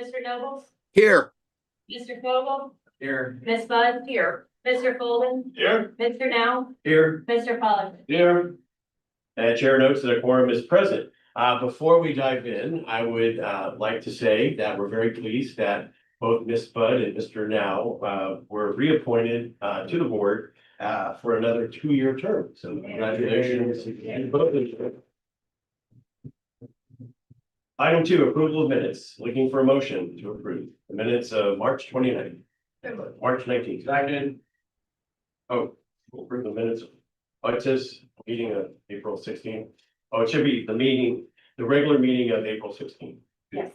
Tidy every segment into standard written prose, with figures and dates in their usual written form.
Mr. Nobles, Here. Mr. Fogel, Here. Ms. Bud here, Mr. Colvin, Here. Mr. Now, Here. Mr. Pollak. Here. And Chair notes that a quorum is present. Before we dive in, I would like to say that we're very pleased that both Ms. Bud and Mr. Now were reappointed to the board for another 2-year term. So congratulations to both of you. Item 2, approval of minutes. Looking for a motion to approve the minutes of March 29th. March 19th. Second. Oh, we'll approve the minutes. Oh, it says meeting of April 16th. Oh, it should be the regular meeting of April 16th. Yes.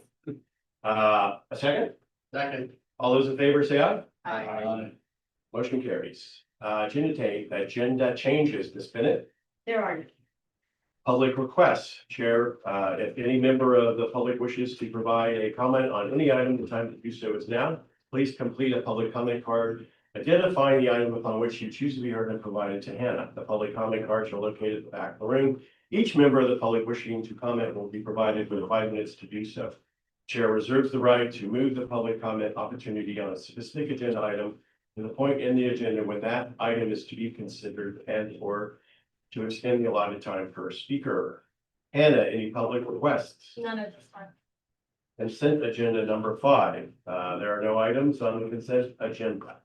A second? Second. All those in favor say aye. Aye. Motion carries. Agenda changes, Ms. Bennett. There are. Public requests. Chair, if any member of the public wishes to provide a comment on any item, the time to do so is now. Please complete a public comment card identifying the item upon which you choose to be heard and provided to Hannah. The public comment cards are located at the back of the room. Each member of the public wishing to comment will be provided with 5 minutes to do so. Chair reserves the right to move the public comment opportunity on a specific agenda item to the point in the agenda when that item is to be considered and or to extend the allotted time per speaker. Hannah, any public requests? None of this one. Consent agenda number 5. There are no items on the consent agenda.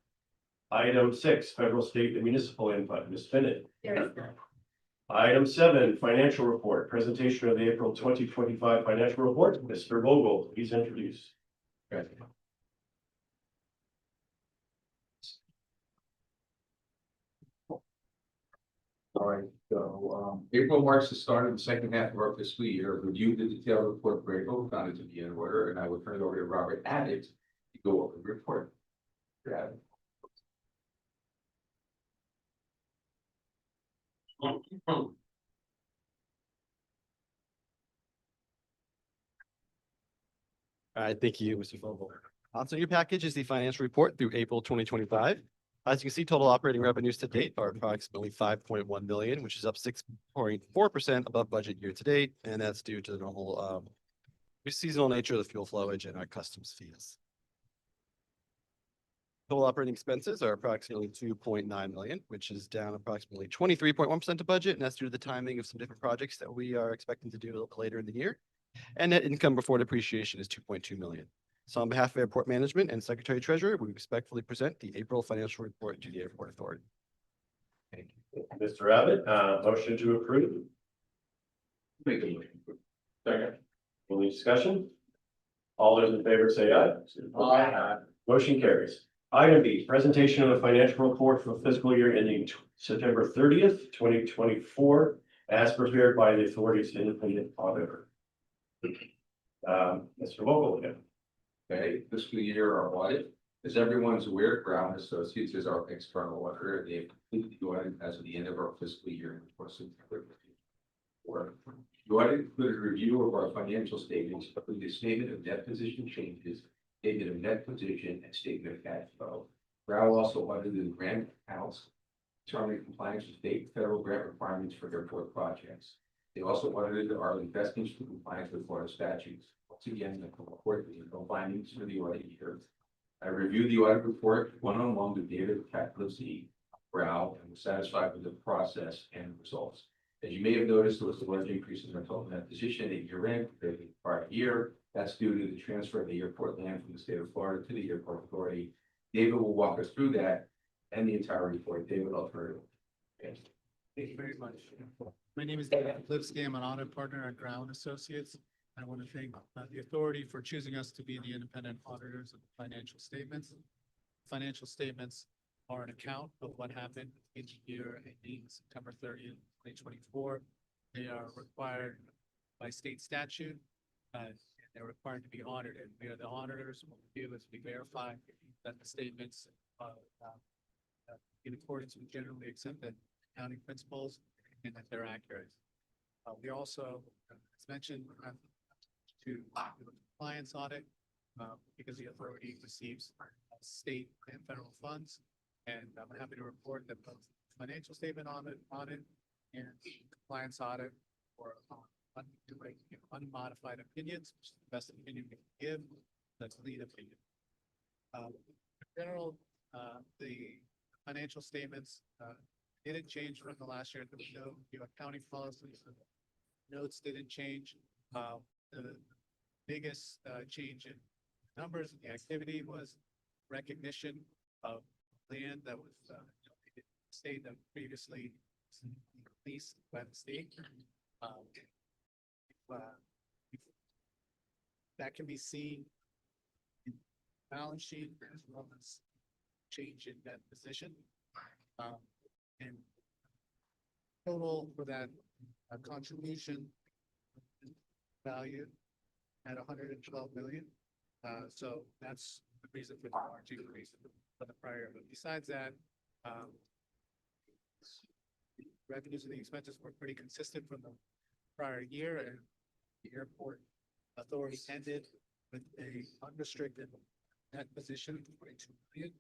Item 6, federal, state, and municipal input. Ms. Bennett. There is none. Item 7, financial report. Presentation of the April 2025 financial report. Mr. Vogel, please introduce. All right, so April marks the start of the second half of our fiscal year. Review the detailed report for April, found it to be in order, and I will turn it over to Robert Abbott to go over the report. Abbott. All right, thank you, Mr. Vogel. So your package is the financial report through April 2025. As you can see, total operating revenues to date are approximately 5.1 million, which is up 6.4% above budget year to date, and that's due to the normal seasonal nature of the fuel flowage and our customs fees. Total operating expenses are approximately 2.9 million, which is down approximately 23.1% of budget, and that's due to the timing of some different projects that we are expecting to do a little later in the year. And net income before depreciation is 2.2 million. So on behalf of Airport Management and Secretary Treasurer, we respectfully present the April financial report to the Airport Authority. Thank you. Mr. Abbott, motion to approve. Make a motion. Second. Any discussion? All those in favor say aye. Aye. Motion carries. Item B, presentation of the financial report for fiscal year ending September 30th, 2024, as prepared by the authority's independent auditor. Mr. Vogel again. Okay, fiscal year our audit. As everyone's aware, BRAA Associates is our external auditor. They have completed the audit as of the end of our fiscal year, which was September 2024. The audit included a review of our financial statements, including a statement of net position changes, statement of net position, and statement of cash flow. BRAA also audited the grant accounts, determining compliance with state and federal grant requirements for airport projects. They also audited our investments for compliance with Florida statutes. Once again, the report is no findings for the audit year. I reviewed the audit report one-on-one with David Catlisi, BRAA, and was satisfied with the process and results. As you may have noticed, there was a large increase in our total net position at year-end compared to the prior year. That's due to the transfer of the airport land from the state of Florida to the Airport Authority. David will walk us through that and the entire report. David, I'll turn it over. Thank you very much. My name is David Lipsky. I'm an audit partner at BRAA Associates. I want to thank the authority for choosing us to be the independent auditors of the financial statements. Financial statements are an account of what happened each year ending September 30th, 2024. They are required by state statute, and they're required to be audited. We are the auditors. What we do is we verify that the statements are in accordance with generally accepted accounting principles and that they're accurate. We also, as mentioned, to do a compliance audit because the authority receives state and federal funds. And I'm happy to report that both financial statement audit and compliance audit for unmodified opinions, which is the best opinion we can give. the clean opinion. In general, the financial statements, didn't change from the last year. There was no new accounting policies. Notes didn't change. The biggest change in numbers and the activity was recognition of land that was state that previously leased by the state. That can be seen in the balance sheet as well as change in that position. And total for that contribution value at 112 million. So that's the reason for the large increase for the prior. But besides that, the revenues and the expenses were pretty consistent from the prior year, and the airport authority ended with a unrestricted net position of 22 million.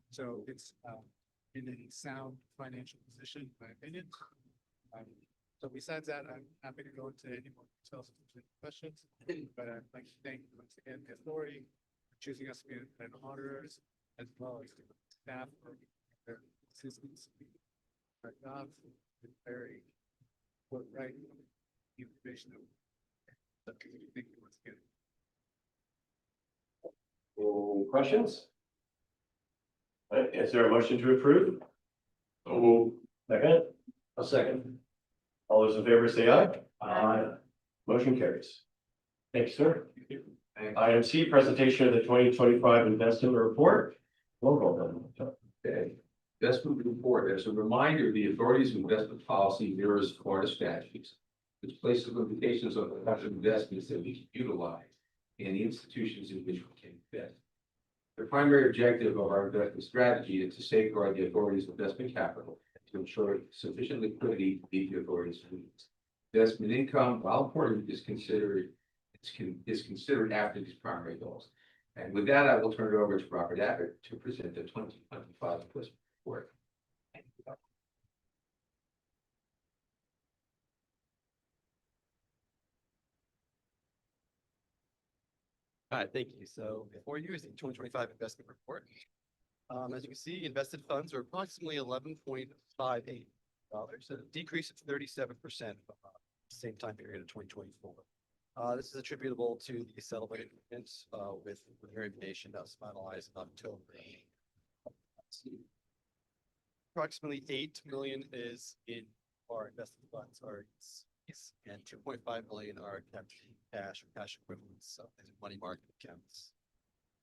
So it's in a sound financial position, in my opinion. So besides that, I'm happy to go into any more details if there's any questions. But I'd like to thank once again the authority for choosing us to be an auditors, as well as the staff for their assistance. Our jobs is very forthright information. So thank you once again. Any questions? All right, is there a motion to approve? Second? A second. All those in favor say aye. Aye. Motion carries. Thank you, sir. Item C, presentation of the 2025 investment report. Roll call. Okay. Investment report. As a reminder, the authority's investment policy mirrors Florida statutes, which places limitations on the types of investments that we can utilize and the institutions in which we can invest. The primary objective of our investment strategy is to safeguard the authority's investment capital to ensure sufficient liquidity to meet the authority's needs. Investment income, while important, is considered after these primary goals. And with that, I will turn it over to Robert Abbott to present the 2025 investment report. All right, thank you. So before you is the 2025 investment report. As you can see, invested funds are approximately $11.58, a decrease of 37% from same time period of 2024. This is attributable to the settlement agreements with variation that was finalized in October. Approximately 8 million is in our invested funds, and 2.5 million are kept in cash or cash equivalents, so money market accounts.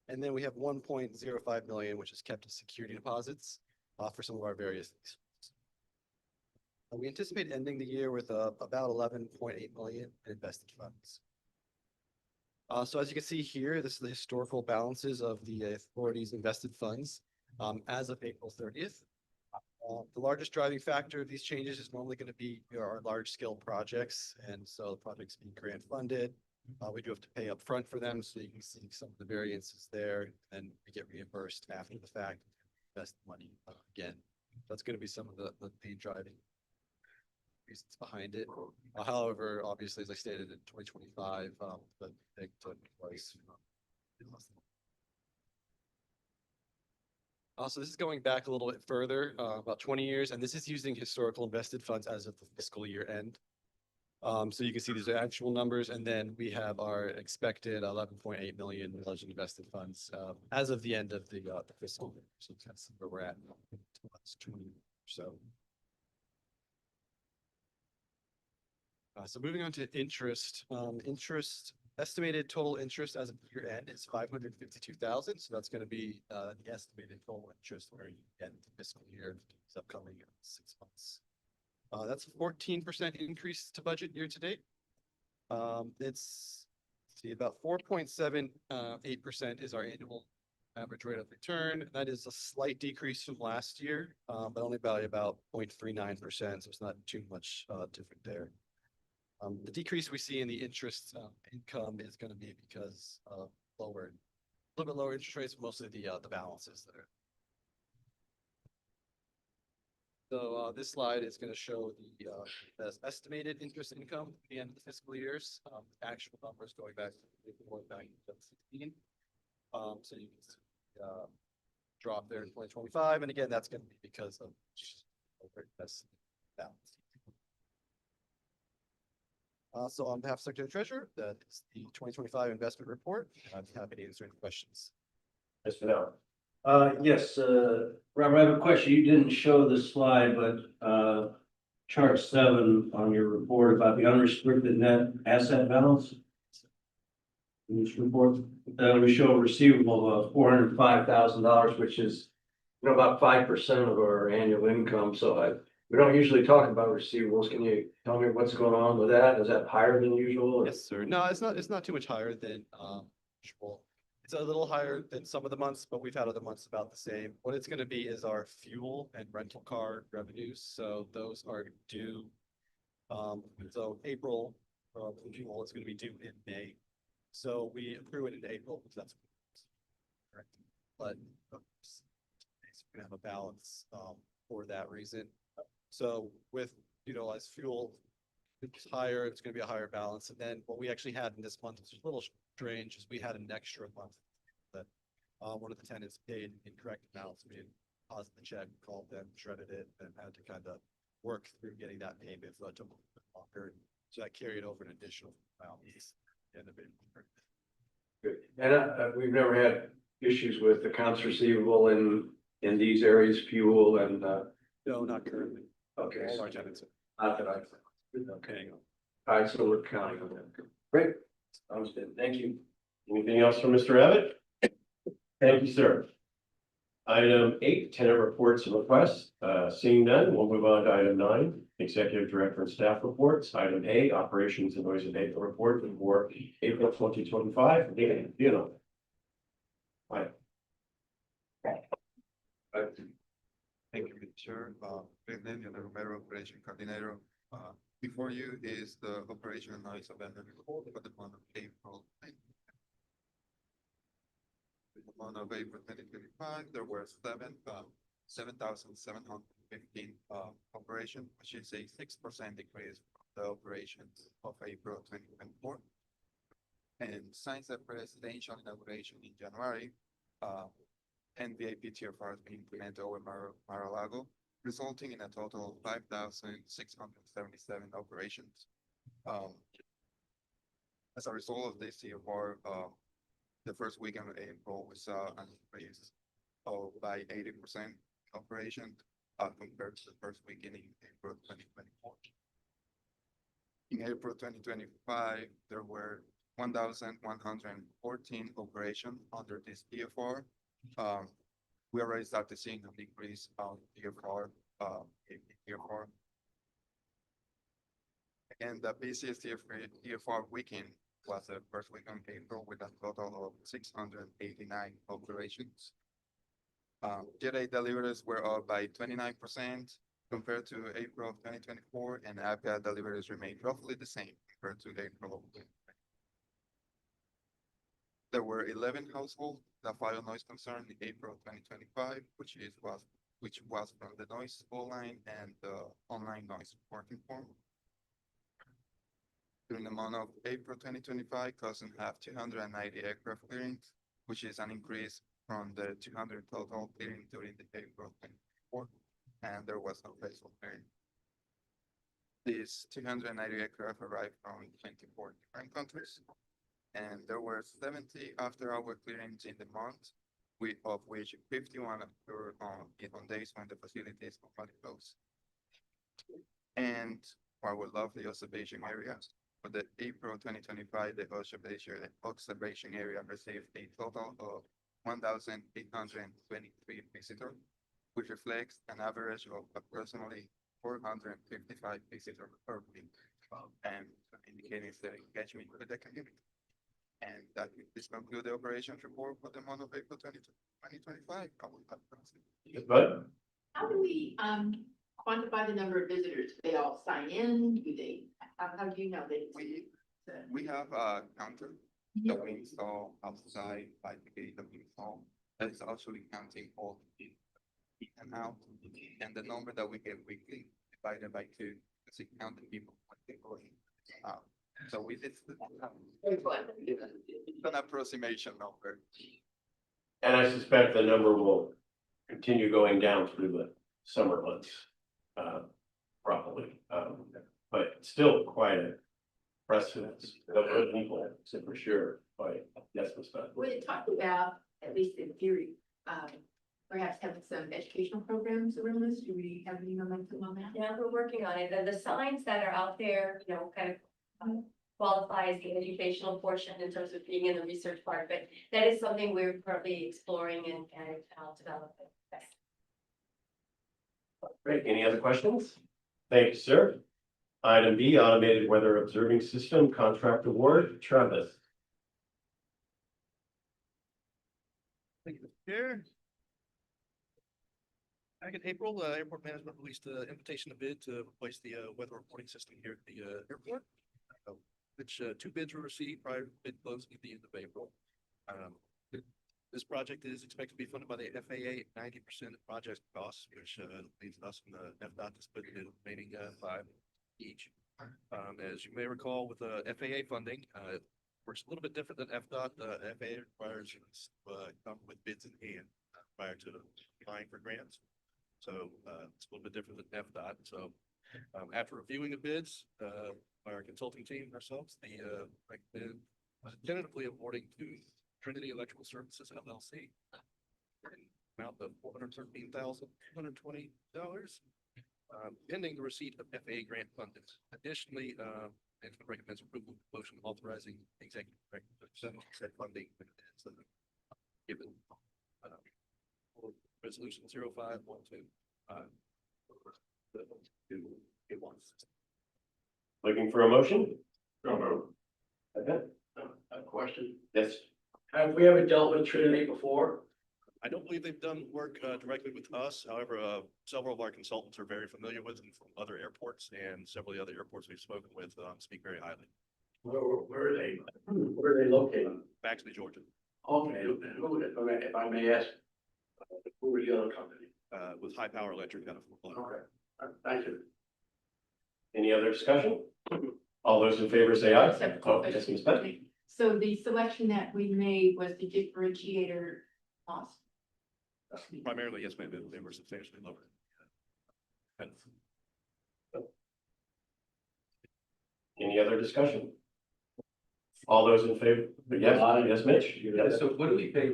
And then we have 1.05 million, which is kept in security deposits for some of our various. We anticipate ending the year with about 11.8 million in invested funds. So as you can see here, this is the historical balances of the authority's invested funds as of April 30th. The largest driving factor of these changes is normally going to be our large scale projects. And so the projects being grant funded, we do have to pay up front for them. So you can see some of the variances there, and we get reimbursed after the fact, invest money again. That's going to be some of the main driving reasons behind it. However, obviously, as I stated in 2025, the big took place. So this is going back a little bit further, about 20 years, and this is using historical invested funds as of the fiscal year end. So you can see these are actual numbers, and then we have our expected 11.8 million invested funds as of the end of the fiscal year. So that's where we're at. 20 or so. So moving on to interest, estimated total interest as of year end is 552,000. So that's going to be the estimated total interest where you end the fiscal year is upcoming 6 months. That's a 14% increase to budget year to date. It's about 4.78% is our annual average rate of return. That is a slight decrease from last year, but only by about 0.39%. So it's not too much different there. The decrease we see in the interest income is going to be because of a little bit lower interest rates, mostly the balances there. So this slide is going to show the estimated interest income at the end of the fiscal years, actual numbers going back to 2016. So you can see, drop there in 2025, and again, that's going to be because of this balance. So on behalf of Secretary Treasurer, that is the 2025 investment report. I'm happy to answer any questions. Mr. Now. Yes, Robert, I have a question. You didn't show the slide, but, chart 7 on your report about the unrestricted net asset balance. In this report, we show a receivable of $405,000, which is, about 5% of our annual income. So we don't usually talk about receivables. Can you tell me what's going on with that? Is that higher than usual? Yes, sir. No, it's not too much higher than usual. It's a little higher than some of the months, but we've had other months about the same. What it's going to be is our fuel and rental car revenues. So those are due. So April, fuel is going to be due in May. So we accrue it in April, because that's correct. But we're gonna have a balance for that reason. So with, as fuel it's higher, it's gonna be a higher balance. And then what we actually had in this month, which is a little strange, is we had an extra month that one of the tenants paid incorrect amounts. We didn't deposit the check, called them, shredded it, and had to kind of work through getting that payment. So it took a little bit longer. So that carried over an additional balance. End of it. Good. And we've never had issues with accounts receivable in these areas, fuel and, No, not currently. okay. All our tenants Not that I, are paying. all right, so we're counting on that. Great. Sounds good. Thank you. Anything else from Mr. Abbott? Thank you, sir. Item 8, tenant reports and requests. Seeing none, we'll move on to item 9, executive director and staff reports. Item A, operations and noise abatement report for April 2025. Thank you, Mr. Chair. Good evening, the Romero Operation Coordinator. Before you is the operation and noise abatement report for the month of April. In the month of April 2025, there were 7,715 operations, which is a 6% decrease from the operations of April 2024. And since the presidential inauguration in January, NVAP TFR has been implemented over Mar-a-Lago, resulting in a total of 5,677 operations. As a result of this TFR, the first weekend of April, we saw an increase of by 80% operation compared to the first weekend in April 2024. In April 2025, there were 1,114 operations under this TFR. We already started seeing a decrease of TFR. And the busiest TFR weekend was the first week in April with a total of 689 operations. Jet deliveries were up by 29% compared to April of 2024, and APA deliveries remained roughly the same compared to April of 2024. There were 11 households that filed noise concern in April 2025, which was from the noise line and the online noise reporting form. During the month of April 2025, Cousin have 290 aircraft clearings, which is an increase from the 200 total clearing during the April 2024, and there was no vessel clearing. These 290 aircraft arrived from 24 different countries. And there were 70 after-hour clearings in the month, of which 51 occurred on days when the facility is completely closed. And for our lovely observation area, for the April 2025, the observation area received a total of 1,823 visitors, which reflects an average of approximately 455 visitors per week, and indicating the engagement with the community. And that this concludes the operations report for the month of April 2025. But How do we quantify the number of visitors? Do they all sign in? How do you know that? We have a counter that we install outside by the gate that we install. That is actually counting all the in and out, and the number that we get weekly divided by 2 because it counts the people when they go in and out. So it's an approximation number. And I suspect the number will continue going down through the summer months. Probably, but still quite a precedence. Of people, so for sure, but yes, Ms. Beth. We had talked about, at least in theory, perhaps having some educational programs around this. Do we have any momentum on that? Yeah, we're working on it. The signs that are out there, you know, kind of qualify as the educational portion in terms of being in the research part, but that is something we're currently exploring and developing. Yes. Great, any other questions? Thank you, sir. Item B, automated weather observing system contract award, Travis. Thank you, Mr. Chair. Back in April, airport management released an invitation to bid to replace the weather reporting system here at the airport. Which two bids were received prior to bid closing at the end of April. This project is expected to be funded by the FAA at 90% of project costs, which leaves us in the FDOT to split the remaining 5 each. As you may recall, with the FAA funding, works a little bit different than FDOT. The FAA requires us to come with bids in hand prior to applying for grants. So it's a little bit different than FDOT. So after reviewing the bids, our consulting team ourselves, the recommended tentatively awarding to Trinity Electrical Services LLC amount of $413,220, pending the receipt of FAA grant funding. Additionally, management recommends approval of the motion authorizing the executive director to send said funding given resolution 0512. It wants. Looking for a motion? Okay, A question. yes, Have we ever dealt with Trinity before? I don't believe they've done work directly with us. However, several of our consultants are very familiar with them from other airports, and several of the other airports we've spoken with speak very highly. Where are they? Where are they located? Baxley, Georgia, Okay, if I may ask, who is the other company? with High Power Electric out of Fort Lauderdale. Okay, thank you. any other discussion? All those in favor say aye. Except- Oh, yes, Ms. Beth. So the selection that we made was the differentiator cost. Primarily, yes, ma'am, they were substantially lower. Any other discussion? All those in favor, yes, yes, Mitch? Yeah, so what do we pay,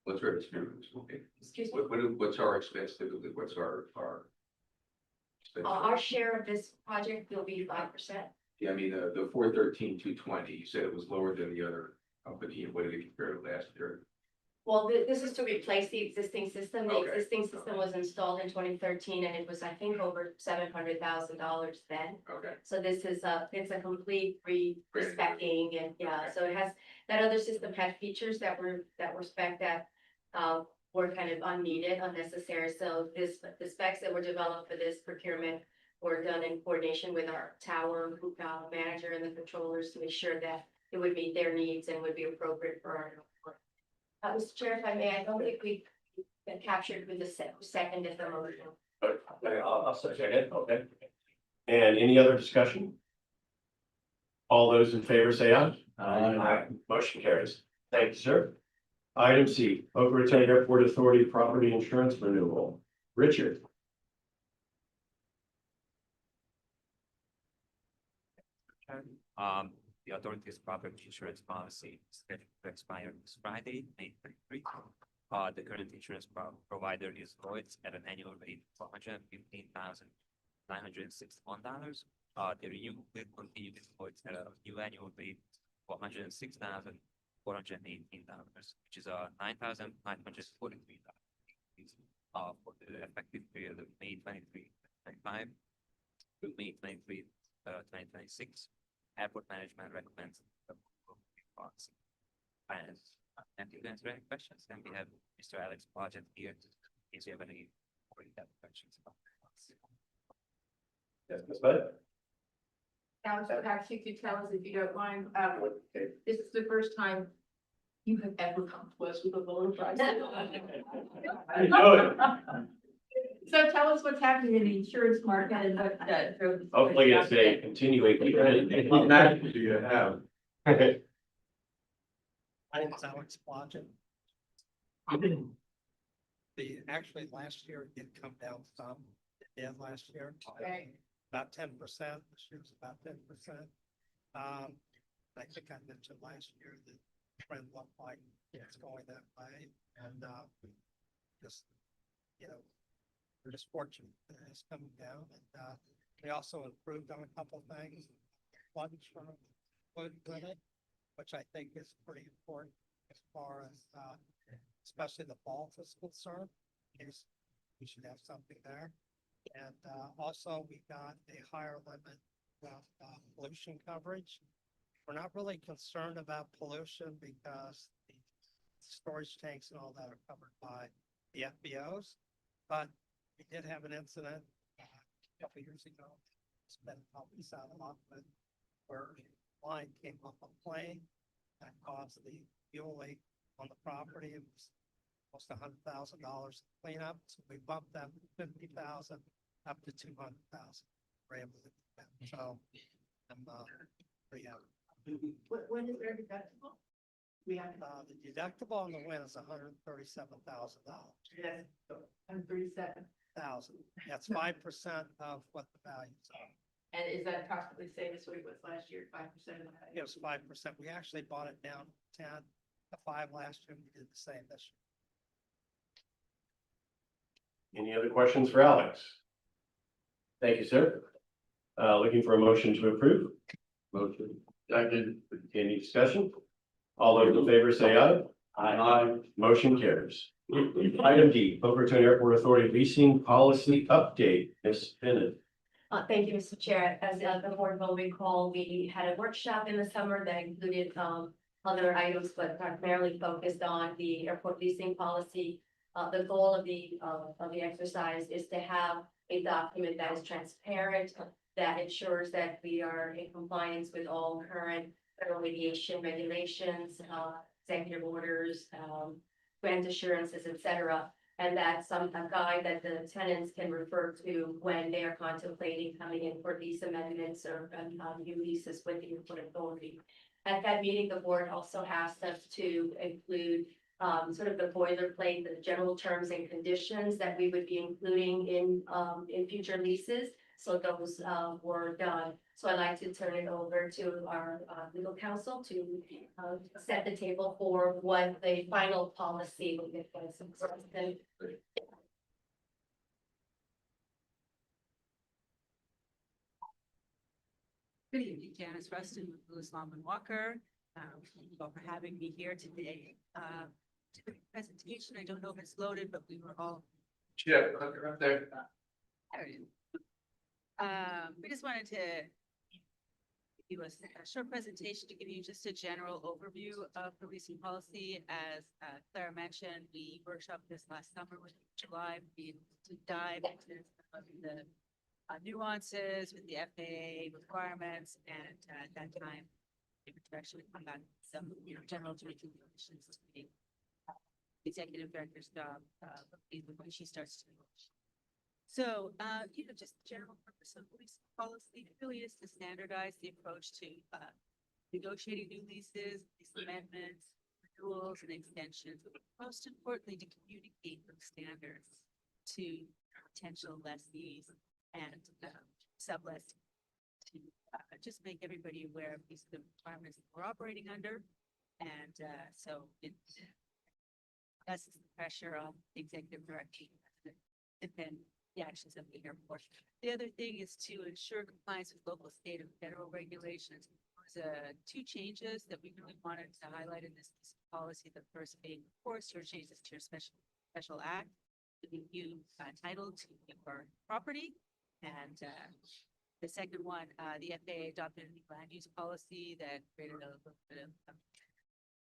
what's our experience? Okay. Excuse me. What's our expense typically? What's our? expense? Our share of this project will be 5%. Yeah, I mean, the 413,220, you said it was lower than the other company. What did it compare to last year? Well, this is to replace the existing system. The Okay. existing system was installed in 2013 and it was, I think, over $700,000 then. Okay. So this is it's a complete Brand new. respecing and yeah, so it has, that other system had features that were spec that were kind of unneeded, unnecessary. So the specs that were developed for this procurement were done in coordination with our tower manager and the controllers to make sure that it would meet their needs and would be appropriate for our network. Mr. Chair, if I may, I don't think we've been captured with the second at the motion. Okay, I'll second it, okay. And any other discussion? All those in favor say aye. Aye. Motion carries. Thank you, sir. Item C, Boca Raton Airport Authority Property Insurance Renewal. Richard. The authority's property insurance policy is scheduled to expire this Friday, May 23. The current insurance provider is Lloyd's at an annual rate of $115,961. The renewal will continue with Lloyd's at a new annual rate of $106,418, which is $9,943 for the effective period of May 23, 2025 to May 23, 2026. Airport management recommends policy. And you can answer any questions, and we have Mr. Alex Blodgett here in case you have any questions about the policy. Yes, Ms. Bennett? Alex, perhaps you could tell us, if you don't mind, this is the first time you have ever come to us with a lower price. I know it. So tell us what's happening in the insurance market and what. Hopefully it's a continuing. What matches do you have? My name is Alex Blodgett. Actually, last year it did come down some. It did last year. Okay. About 10%. This year's about 10%. I think I mentioned last year the trend looked like it's going that way. And just, you know, we're just fortunate that it's coming down. And we also improved on a couple of things. Funds from with it, which I think is pretty important as far as especially the vault is concerned. Yes, we should have something there. And also we got a higher limit of pollution coverage. We're not really concerned about pollution because the storage tanks and all that are covered by the FBOs. But we did have an incident a couple of years ago. It's been probably out a lot, but where a line came off a plane that caused the fuel leak on the property. It was almost $100,000 to clean up. So we bumped that from 50,000 up to 200,000. We're able to do that. So I'm pretty happy. What is their deductible? We have, The deductible on the win is $137,000. yes, I'm 37. That's 5% of what the values are. And is that approximately the same as what it was last year, 5% of that? It was 5%. We actually bought it down 10 to 5 last year. We did the same this year. Any other questions for Alex? Thank you, sir. Looking for a motion to approve. Motion. Second. Any discussion? All those in favor say aye. Aye. Motion carries. Item D, Boca Raton Airport Authority leasing policy update. Ms. Bennett. Thank you, Mr. Chair. As the board will recall, we had a workshop in the summer that included other items, but primarily focused on the airport leasing policy. The goal of the exercise is to have a document that is transparent, that ensures that we are in compliance with all current federal aviation regulations, executive orders, grant assurances, et cetera. And that's a guide that the tenants can refer to when they are contemplating coming in for lease amendments or new leases with the airport authority. At that meeting, the board also asked us to include sort of the boilerplate, the general terms and conditions that we would be including in future leases. So those were done. So I'd like to turn it over to our legal counsel to set the table for what the final policy will be. Good evening, Janice Rustin with Lewis Longman Walker. Thank you all for having me here today. To the presentation, I don't know if it's loaded, but we were all. Yeah, right there. There it is. We just wanted to give you a short presentation to give you just a general overview of the leasing policy. As Clara mentioned, we workshopped this last summer with July, to dive into some of the nuances with the FAA requirements, and at that time, it would actually come back some, general terms and conditions to the executive director's job when she starts to. So, just general purpose of leasing policy, it really is to standardize the approach to negotiating new leases, lease amendments, renewals, and extensions. But most importantly, to communicate those standards to potential lessees and sublessees to just make everybody aware of these the requirements that we're operating under, and so that's the pressure on the executive director and then the actions of the airport. The other thing is to ensure compliance with local, state, and federal regulations. There's two changes that we really wanted to highlight in this policy. The first being, of course, your changes to your special act to give you title to your property, and the second one, the FAA adopted a new land use policy that created a little bit of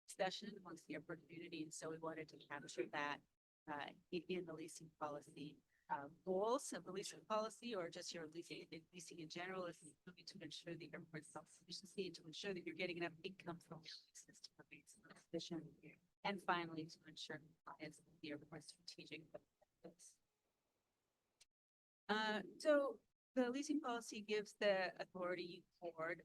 discussion amongst the airport community, and so we wanted to capture that in the leasing policy. Goals of the leasing policy, or just your leasing in general, is really to ensure the airport self-sufficiency, to ensure that you're getting enough income from your leases to remain self-sufficient, and finally to ensure compliance with the airport's strategic objectives. So the leasing policy gives the authority board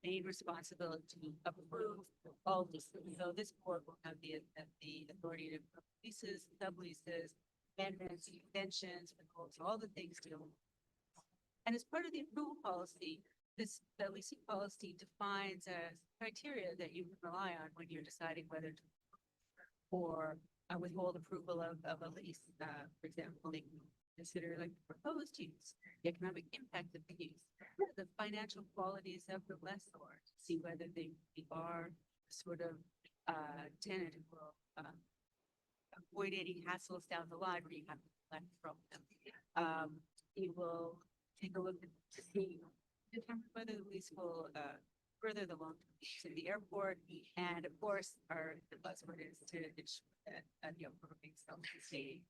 main responsibility to approve all leases. So this board will have the authority to approve leases, subleases, amendments, extensions, proposals, all the things to. And as part of the approval policy, the leasing policy defines a criteria that you can rely on when you're deciding whether to or withhold approval of a lease. For example, they can consider like the proposed use, the economic impact of the use, the financial qualities of the lessor, see whether they are sort of tenant who will avoid any hassles down the line where you have to collect from them. You will take a look to see, determine whether the lease will further the long-term use of the airport, and of course, the buzzword is to ensure that the airport remains self-sustaining.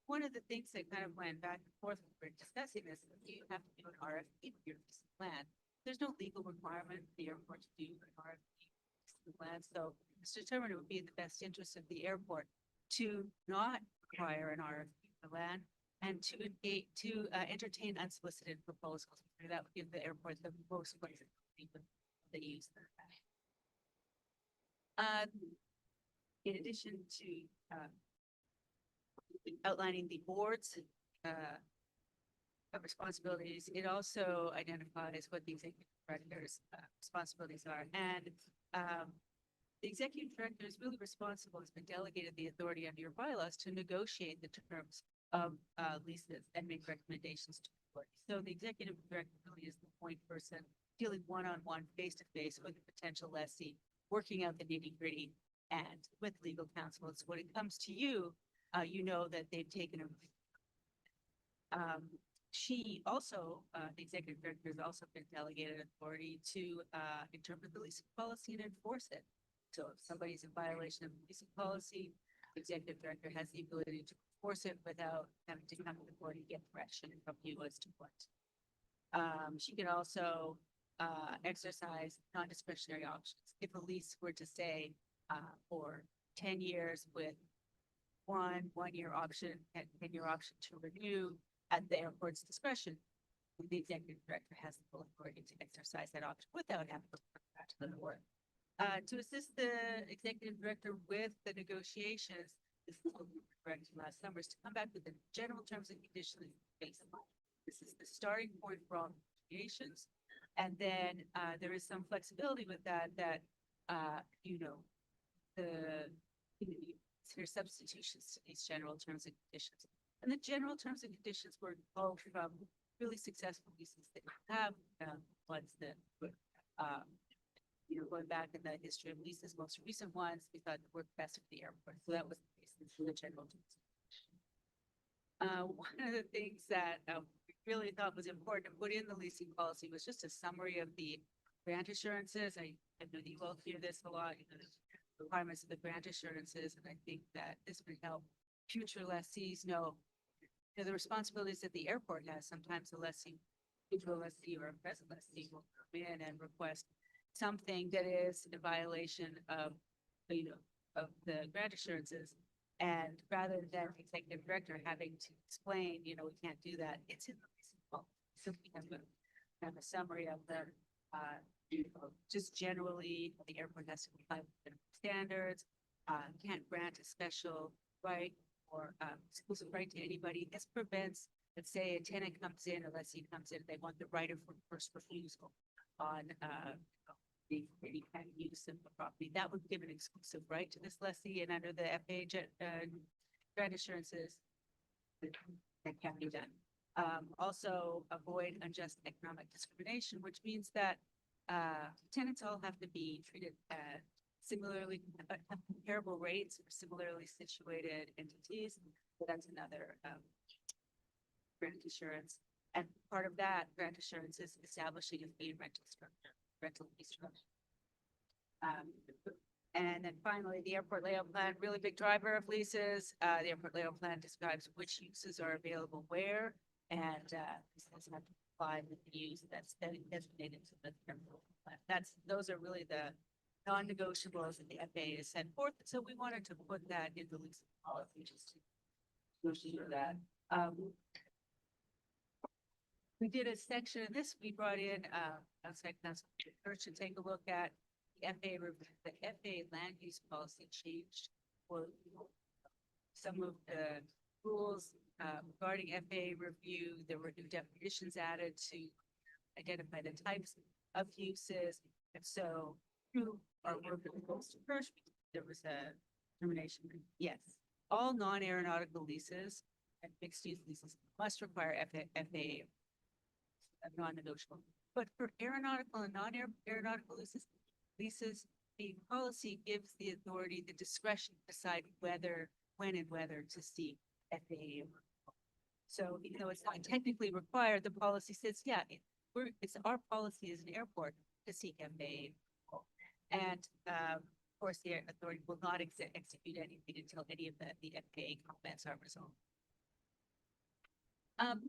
One of the things that kind of went back and forth when we were discussing this, is you have to do an RFP for your leasing plan. There's no legal requirement for the airport to do an RFP for the plan, so it's determined it would be in the best interest of the airport to not require an RFP for land and to entertain unsolicited proposals. That would give the airport the most flexibility with the use. In addition to outlining the board's responsibilities, it also identifies what the executive director's responsibilities are. And the executive director is really responsible, has been delegated the authority under your bylaws to negotiate the terms of leases and make recommendations to the board. So the executive director really is the point person dealing one-on-one, face-to-face with the potential lessee, working out the nitty-gritty and with legal counsel. So when it comes to you, you know that they've taken a she also, the executive director has also been delegated authority to interpret the leasing policy and enforce it. So if somebody's in violation of the leasing policy, the executive director has the ability to enforce it without having to come to the board and get direction from you as to what. She can also exercise non-discretionary options. If a lease were to say for 10 years with one-year option and 10-year option to renew at the airport's discretion, the executive director has the full authority to exercise that option without having to come back to the board. To assist the executive director with the negotiations, this is what we corrected last summer, is to come back with the general terms and conditions baseline. This is the starting point for all negotiations. And then there is some flexibility with that, consider substitutions to these general terms and conditions. And the general terms and conditions were all from really successful leases that have ones that going back in the history of leases, most recent ones, we thought worked best for the airport. So that was the basis for the general terms. One of the things that we really thought was important to put in the leasing policy was just a summary of the grant assurances. I know that you all hear this a lot, the requirements of the grant assurances, and I think that this would help future lessees know the responsibilities that the airport has. Sometimes a lessee, future lessee or a present lessee will come in and request something that is a violation of, of the grant assurances. And rather than the executive director having to explain, we can't do that, it's in the leasing policy. So we have a summary of the, just generally, the airport has to comply with the standards, can't grant a special right or exclusive right to anybody. This prevents, let's say a tenant comes in, a lessee comes in, they want the right of first refusal on any kind of use of the property. That would give an exclusive right to this lessee, and under the FAA grant assurances, that can be done. Also avoid unjust economic discrimination, which means that tenants all have to be treated similarly, have comparable rates for similarly situated entities. So that's another grant assurance. And part of that grant assurance is establishing a fee and rental structure, rental fee structure. And then finally, the airport layout plan, really big driver of leases. The airport layout plan describes which uses are available where, and this doesn't have to apply with the use that's designated to the terminal plan. Those are really the non-negotiables that the FAA has set forth. So we wanted to put that in the leasing policy just to ensure that. We did a section of this, we brought in, outside council, first to take a look at the FA land use policy changed. For some of the rules, regarding FA review, there were new definitions added to identify the types of uses. And so through our work with the coastal first, there was a determination, yes, all non-aeronautical leases and mixed use leases must require FA non-negotiable. But for aeronautical and non-aeronautical leases, the policy gives the authority the discretion to decide whether, when and whether to seek FAA. So even though it's not technically required, the policy says, yeah, it's our policy as an airport to seek FAA. And of course, the authority will not execute anything until any of the FAA comments are resolved.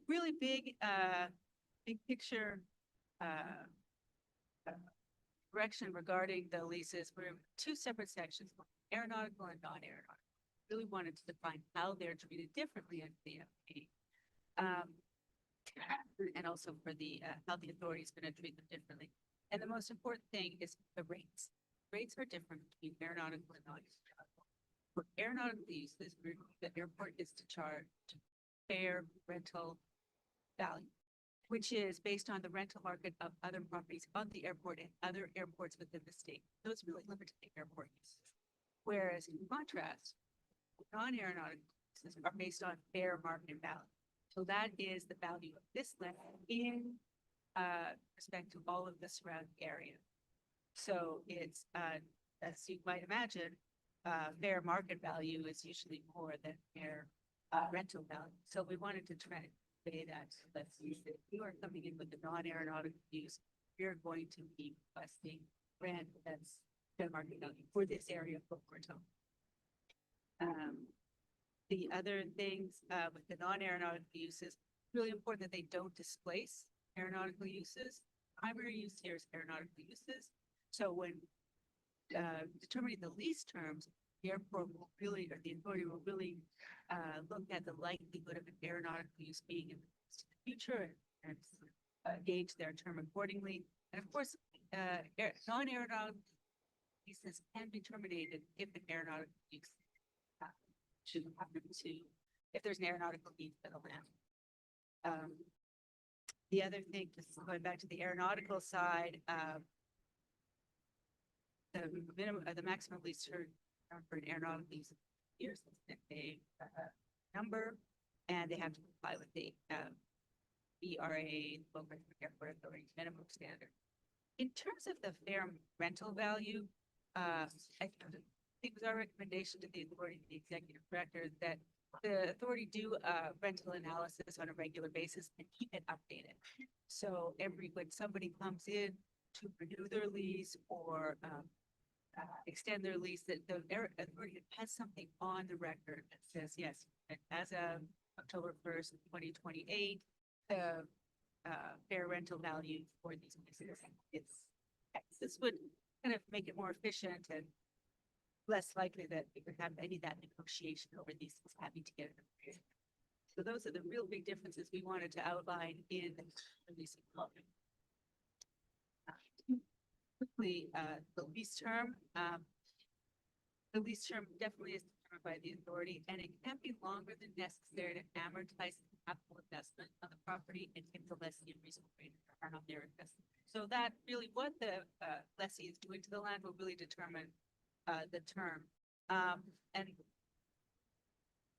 Really big picture direction regarding the leases. We're in two separate sections, aeronautical and non-aeronautical. Really wanted to define how they're treated differently in the FAA. And also for the how the authority is going to treat them differently. And the most important thing is the rates. Rates are different between aeronautical and non-aeronautical. For aeronautical uses, the airport is to charge fair rental value, which is based on the rental market of other properties on the airport and other airports within the state. Those really limited to airport uses. Whereas in contrast, non-aeronautical uses are based on fair market value. So that is the value of this land in respect to all of the surrounding area. So it's, as you might imagine, fair market value is usually more than fair rental value. So we wanted to try to say that, let's use it. If you are coming in with a non-aeronautical use, you're going to be requesting rent that's fair market value for this area of Boca Raton. The other things with the non-aeronautical uses, really important that they don't displace aeronautical uses. Primary use here is aeronautical uses. So when determining the lease terms, the airport will really, or the authority will really look at the likelihood of an aeronautical use being in the future and gauge their term accordingly. And of course, non-aeronautical leases can be terminated if an aeronautical use should happen to, if there's an aeronautical need for the land. The other thing, just going back to the aeronautical side, the maximum lease term for an aeronautical lease years a number, and they have to comply with the BRAA, Boca Raton Airport Authority minimum standard. In terms of the fair rental value, I think it was our recommendation to the authority, the executive director, that the authority do rental analysis on a regular basis and keep it updated. So when somebody comes in to renew their lease or extend their lease, that the authority has something on the record that says, yes, as of October 1st, 2028, the fair rental value for these leases is X. This would kind of make it more efficient and less likely that we could have any of that negotiation over these things having to get it. So those are the real big differences we wanted to outline in the leasing policy. Quickly, the lease term. The lease term definitely is determined by the authority, and it can't be longer than necessary to amortize the capital investment on the property and give the lessee a reasonable rate of return on their investment. So that really what the lessee is doing to the land will really determine the term. And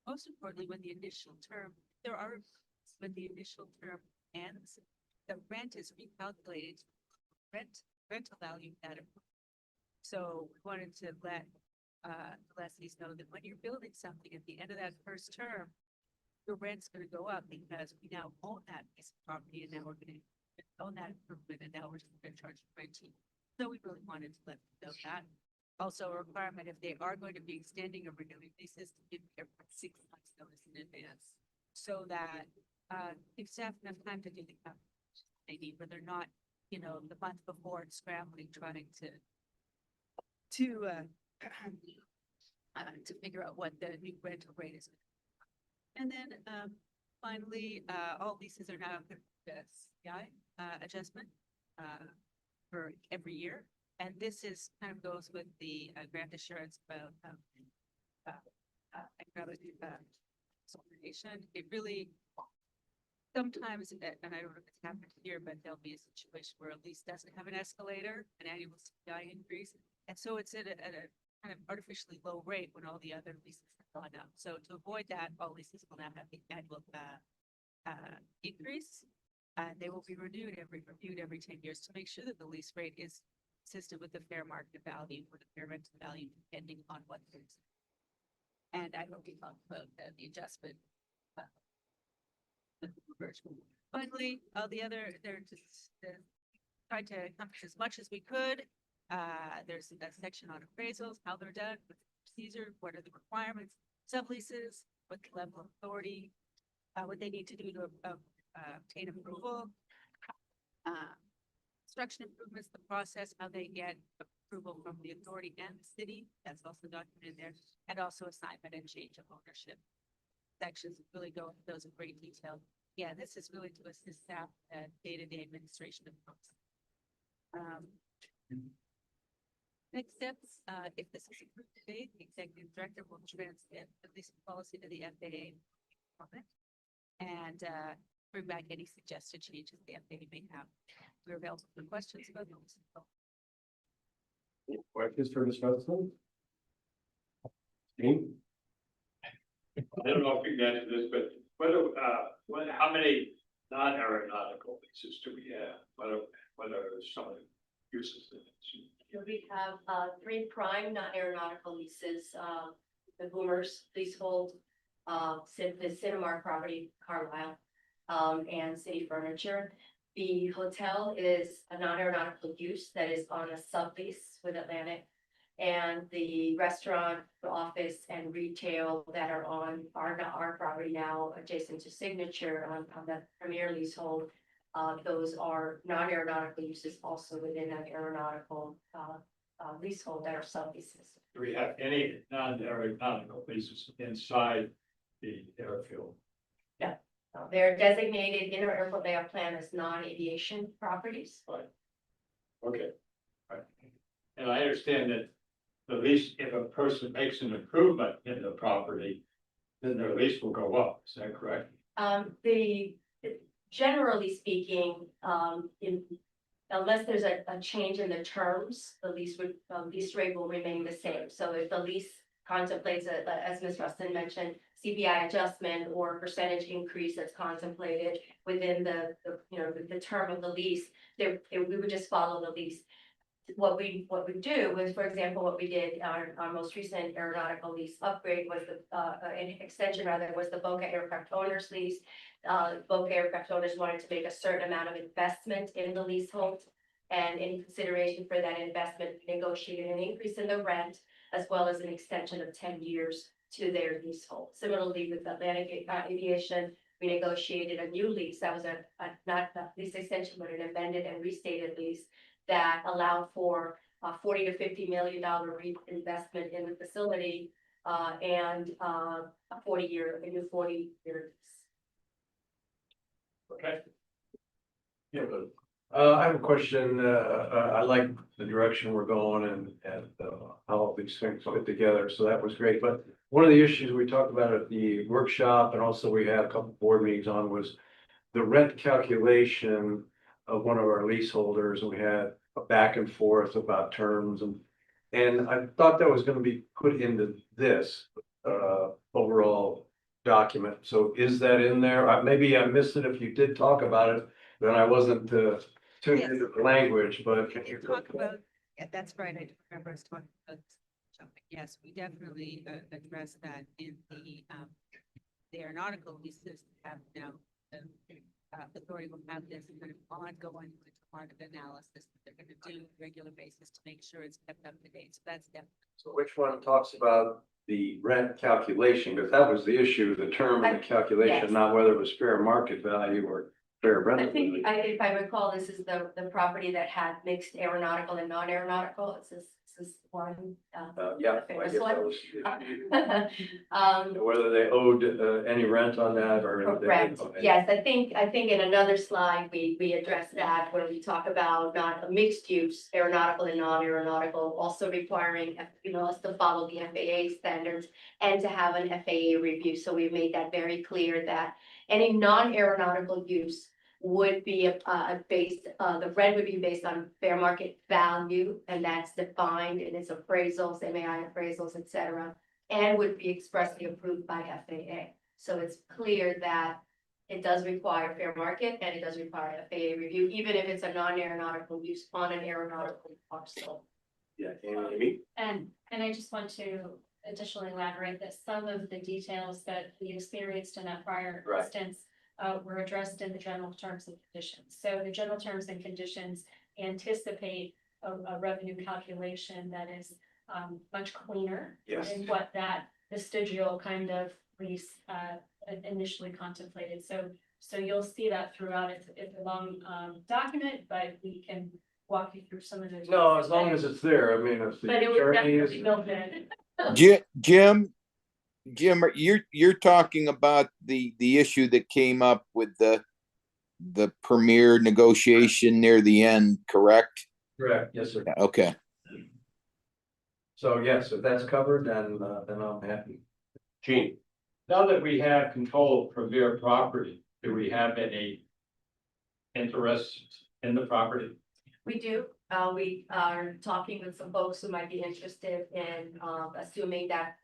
most importantly, when the initial term, when the initial term ends, the rent is recalculated rental value that. So we wanted to let the lessees know that when you're building something at the end of that first term, your rent's going to go up because we now own that piece of property, and now we're going to own that improvement, and now we're going to charge rent. So we really wanted to let them know that. Also, a requirement if they are going to be extending or renewing leases to give them 6 months notice in advance, so that if staff enough time to do the calculations they need, but they're not, the month before scrambling trying to figure out what the new rental rate is. And then finally, all leases are now CPI adjustment for every year. And this is kind of goes with the grant assurance about economic consolidation. It really sometimes, and I don't know if it's happened here, but there'll be a situation where a lease doesn't have an escalator, an annual CPI increase. And so it's at a kind of artificially low rate when all the other leases have gone up. So to avoid that, all leases will now have the annual increase. They will be reviewed every 10 years to make sure that the lease rate is consistent with the fair market value or the fair rental value, depending on what it is. And I will be talking about the adjustment. Finally, they're just tried to accomplish as much as we could. There's a section on appraisals, how they're done, with procedure, what are the requirements, subleases, what the level of authority, what they need to do to obtain approval. Construction improvements, the process, how they get approval from the authority and the city. That's also documented there, and also assignment and change of ownership. Sections really go into those in great detail. Yeah, this is really to assist staff at day-to-day administration of books. Next steps, if this is approved today, the executive director will transmit the leasing policy to the FAA comment and bring back any suggested changes the FAA may have. We're available for questions about the leasing policy. Questions for Ms. Russell? Dean? I don't know if you can answer this, but how many non-aeronautical leases do we have? What are some of the uses? We have 3 prime non-aeronautical leases, the Boomers leasehold, the Cinemark property, Carlisle, and City Furniture. The hotel is a non-aeronautical use that is on a sublease with Atlantic. And the restaurant, the office, and retail that are on our property now, adjacent to Signature on the Premier leasehold, those are non-aeronautical uses also within an aeronautical leasehold that are subleases. Do we have any non-aeronautical leases inside the airfield? They're designated in our airport layout plan as non-aviation properties. Okay. Right. And I understand that the lease, if a person makes an improvement in the property, then their lease will go up. Is that correct? Generally speaking, unless there's a change in the terms, the lease rate will remain the same. So if the lease contemplates, as Ms. Rustin mentioned, CPI adjustment or percentage increase that's contemplated within the term of the lease, we would just follow the lease. What we do is, for example, what we did, our most recent aeronautical lease upgrade was an extension rather, was the Boca Aircraft Owners lease. Boca Aircraft Owners wanted to make a certain amount of investment in the leasehold. And in consideration for that investment, negotiated an increase in the rent, as well as an extension of 10 years to their leasehold. Similarly, with Atlantic Aviation, we negotiated a new lease. That was not a lease extension, but an amended and restated lease that allowed for a $40 to $50 million reinvestment in the facility and a new 40-year lease. Okay. Yeah, I have a question. I like the direction we're going and how all these things fit together. So that was great. But one of the issues we talked about at the workshop, and also we had a couple board meetings on, was the rent calculation of one of our leaseholders. And we had a back and forth about terms, and I thought that was going to be put into this overall document. So is that in there? Maybe I missed it. If you did talk about it, then I wasn't tuned into the language, but can you Talk about, yeah, that's right. I remember us talking about jumping. Yes, we definitely address that in the aeronautical leases have now the authority will have this kind of ongoing market analysis that they're going to do on a regular basis to make sure it's kept up to date. So that's definitely. So which one talks about the rent calculation? Because that was the issue, the term of the calculation, Yes. not whether it was fair market value or Fair I Brandon. think, if I recall, this is the property that had mixed aeronautical and non-aeronautical. This is one. Yeah, the I famous guess that one. was. Um, Whether they owed any rent on that or. they correct. didn't owe any. Yes, I think in another slide, we addressed that where we talk about not a mixed use aeronautical and non-aeronautical, also requiring, us to follow the FAA standards and to have an FAA review. So we made that very clear that any non-aeronautical use would be based, the rent would be based on fair market value, and that's defined in its appraisals, MAI appraisals, et cetera, and would be expressly approved by FAA. So it's clear that it does require fair market and it does require FAA review, even if it's a non-aeronautical use on an aeronautical parcel. Yeah, Amy. And I just want to additionally elaborate that some of the details that we experienced in that prior Right. instance were addressed in the general terms and conditions. So the general terms and conditions anticipate a revenue calculation that is much cleaner Yes. than what that vestigial kind of lease initially contemplated. So you'll see that throughout. It's a long document, but we can walk you through some of those. No, as long as it's there, I mean, if the But it was attorney is. definitely built in. Jim, you're talking about the issue that came up with the premier negotiation near the end, correct? Correct, yes, sir. Okay. So yes, if that's covered, then I'm happy. Gene. Now that we have control of Premier property, do we have any interest in the property? We do. We are talking with some folks who might be interested in assuming that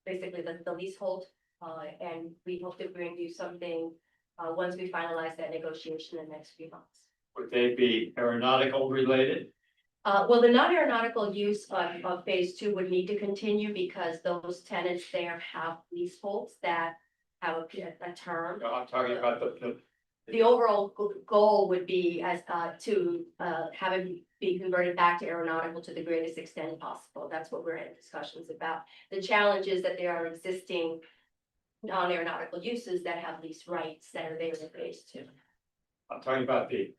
basically the leasehold. And we hope to bring you something once we finalize that negotiation in the next few months. Would they be aeronautical related? Well, the non-aeronautical use of phase two would need to continue because those tenants there have leaseholds that have a term. No, I'm talking about The overall goal would be as to have it be converted back to aeronautical to the greatest extent possible. That's what we're in discussions about. The challenge is that there are existing non-aeronautical uses that have lease rights that are there in phase two. I'm talking about the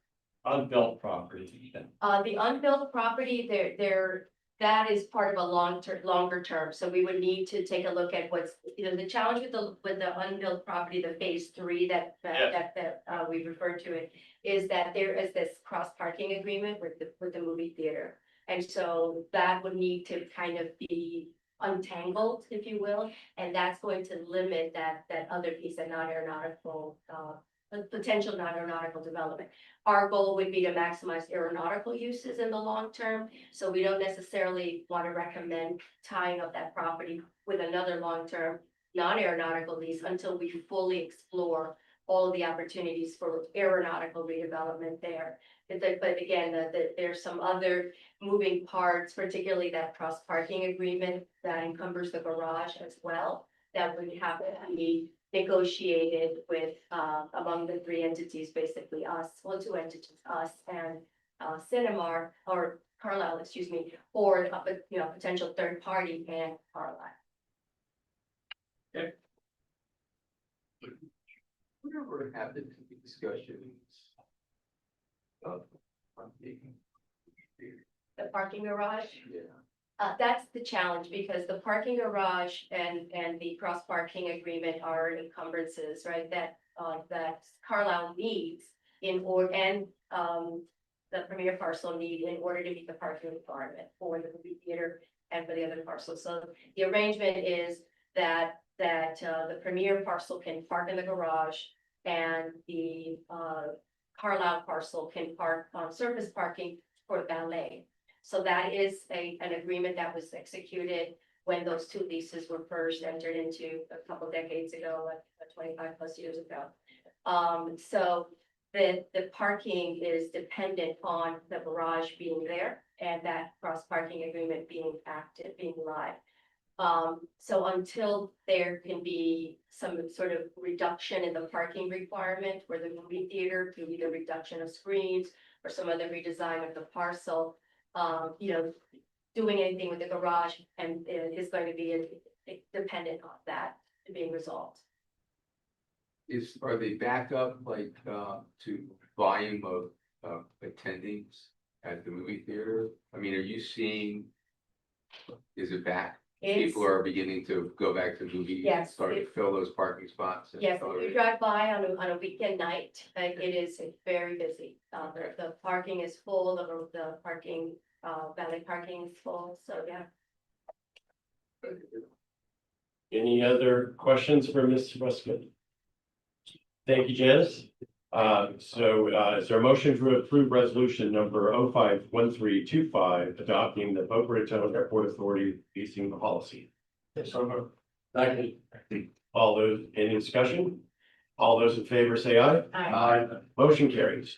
unbuilt property. The unbuilt property, that is part of a longer term, so we would need to take a look at what's, the challenge with the unbuilt property, the phase three that we referred to it, is that there is this cross parking agreement with the movie theater. And so that would need to kind of be untangled, if you will, and that's going to limit that other piece, that non-aeronautical, potential non-aeronautical development. Our goal would be to maximize aeronautical uses in the long term, so we don't necessarily want to recommend tying up that property with another long-term non-aeronautical lease until we fully explore all of the opportunities for aeronautical redevelopment there. But again, there's some other moving parts, particularly that cross parking agreement that encumbers the garage as well, that would have to be negotiated with among the three entities, basically us, well, two entities, us and Cinemar or Carlisle, excuse me, or a potential third party and Carlisle. Whatever happened to the discussions of parking? The parking garage. Yeah. That's the challenge because the parking garage and the cross parking agreement are encumbrances, right? That Carlisle needs in order, and the premier parcel need in order to meet the parking requirement for the movie theater and for the other parcels. So the arrangement is that the premier parcel can park in the garage and the Carlisle parcel can park on surface parking for valet. So that is an agreement that was executed when those two leases were first entered into a couple decades ago, like 25 plus years ago. So the parking is dependent on the garage being there and that cross parking agreement being active, being live. So until there can be some sort of reduction in the parking requirement for the movie theater through either reduction of screens or some other redesign of the parcel, doing anything with the garage and is going to be dependent on that being resolved. Are they back up like, to volume of attendings at the movie theater? I mean, are you seeing? Is it back? It's, People are beginning to go back to movies. Yes, Starting to fill those parking spots. yes, if you drive by on a weekend night, it is very busy. The parking is full, the parking, valet parking is full, so yeah. Any other questions for Ms. Westcott? Thank you, Janice. Is there a motion to approve resolution number 051325 adopting the Boca Raton Airport Authority leasing policy? All those, any discussion? All those in favor say aye. Aye. Motion carries.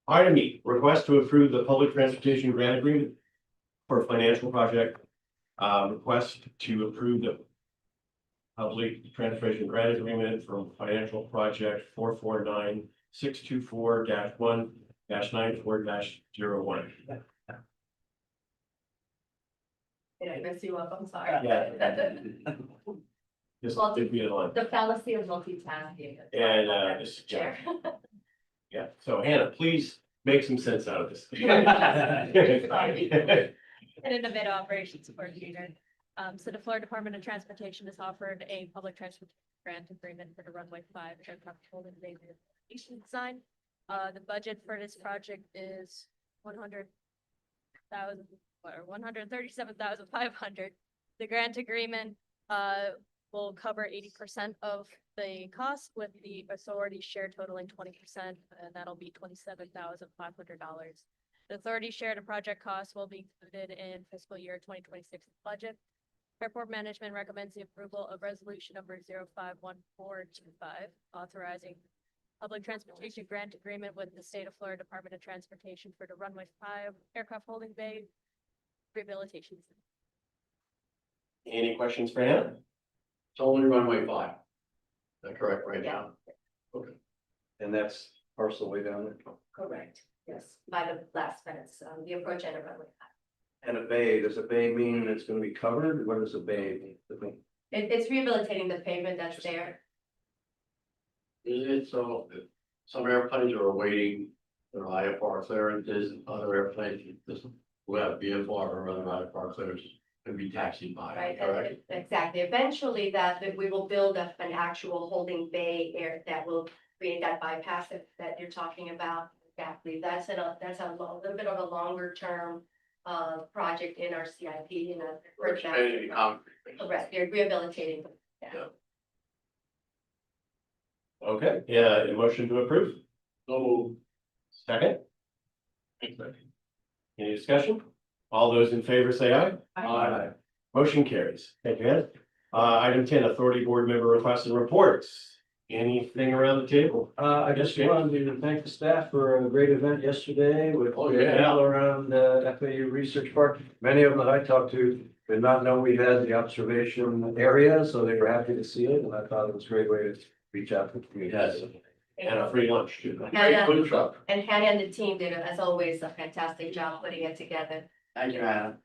Item E, request to approve the public transportation grant agreement for a financial project. Request to approve the public transportation grant agreement from financial project 449624-1-94-01. Did I mess you up? I'm sorry. Yeah. Just did be in line. The fallacy of multitasking. And, this- Chair. Yeah, so Hannah, please make some sense out of this. And Innovative Operations Coordinator. So the Florida Department of Transportation has offered a public transportation grant agreement for the runway 5 aircraft holding bay rehabilitation design. The budget for this project is 100,000 or 137,500. The grant agreement will cover 80% of the cost, with the authority share totaling 20%, and that'll be $27,500. The authority share to project costs will be included in fiscal year 2026 budget. Airport management recommends the approval of resolution number 051425, authorizing public transportation grant agreement with the state of Florida Department of Transportation for the runway 5 aircraft holding bay rehabilitation. Any questions for Hannah? It's only runway 5. Is that correct right Yeah. now? Okay. And that's parcel way down there? Correct, yes, by the last fence, the approach at a runway. And a bay, does a bay mean it's gonna be covered? What does a bay mean? It's rehabilitating the pavement that's there. Is it so, some airplanes are awaiting their IFR clearances, and other airplanes, who have VFR or other IFR clearances can be taxied by, Right, correct? exactly. Eventually that we will build up an actual holding bay air that will create that bypass that you're talking about. Exactly. That's a little bit of a longer term project in our CIP, in a. Correct, you're rehabilitating. Yeah. Okay, yeah, a motion to approve? So. Second? Any discussion? All those in favor say aye. Aye. Motion carries. Thank you, Ed. Item 10, authority board member requests and reports. Anything around the table? I just wanted to thank the staff for a great event yesterday with all around FAU Research Park. Many of them that I talked to did not know we had the observation area, so they were happy to see it, and I thought it was a great way to reach out to the community. And a free lunch too. Food truck. And Hannah and the team did, as always, a fantastic job putting it together. Thank you, Anna.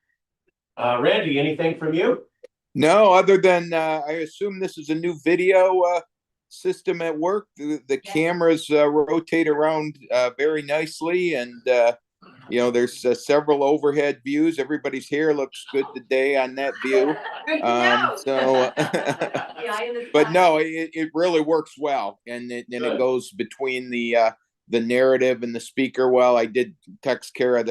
Randy, anything from you? No, other than, I assume this is a new video, system at work. The cameras, rotate around, very nicely, and, you know, there's several overhead views. Everybody's hair looks good today on that view. But no, it really works well, and it goes between the narrative and the speaker. Well, I did text Clara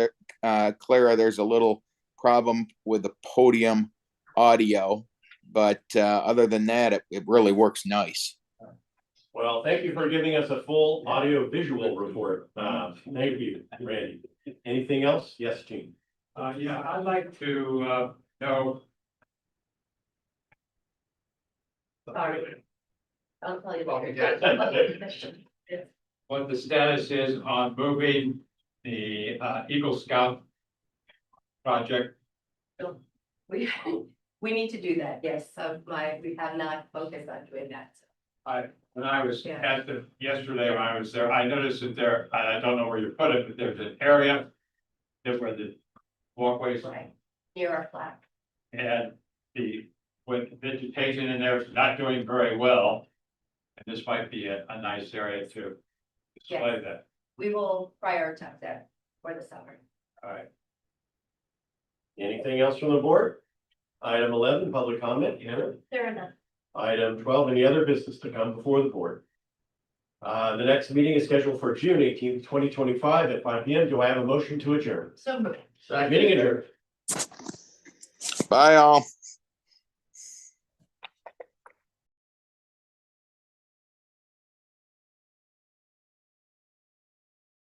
there's a little problem with the podium audio, but other than that, it really works nice. Well, thank you for giving us a full audio visual report. Thank you, Randy. Anything else? Yes, Gene. Yeah, I'd like to, know. Sorry. I'll tell you Okay. later. What the status is on moving the, Eagle Scout project. We need to do that, yes, we have not focused on doing that. When I was at yesterday when I was there, I noticed that there, I don't know where you put it, but there's an area that where the walkways. Right, near our flag. And with vegetation in there, it's not doing very well. And this might be a nice area to display that. We will prioritize that for the summer. All right. Anything else from the board? Item 11, public comment. Hannah? There are none. Item 12, any other business to come before the board? The next meeting is scheduled for June 18th, 2025 at 5 p.m. Do I have a motion to adjourn? So moved. Meeting adjourned. Bye all.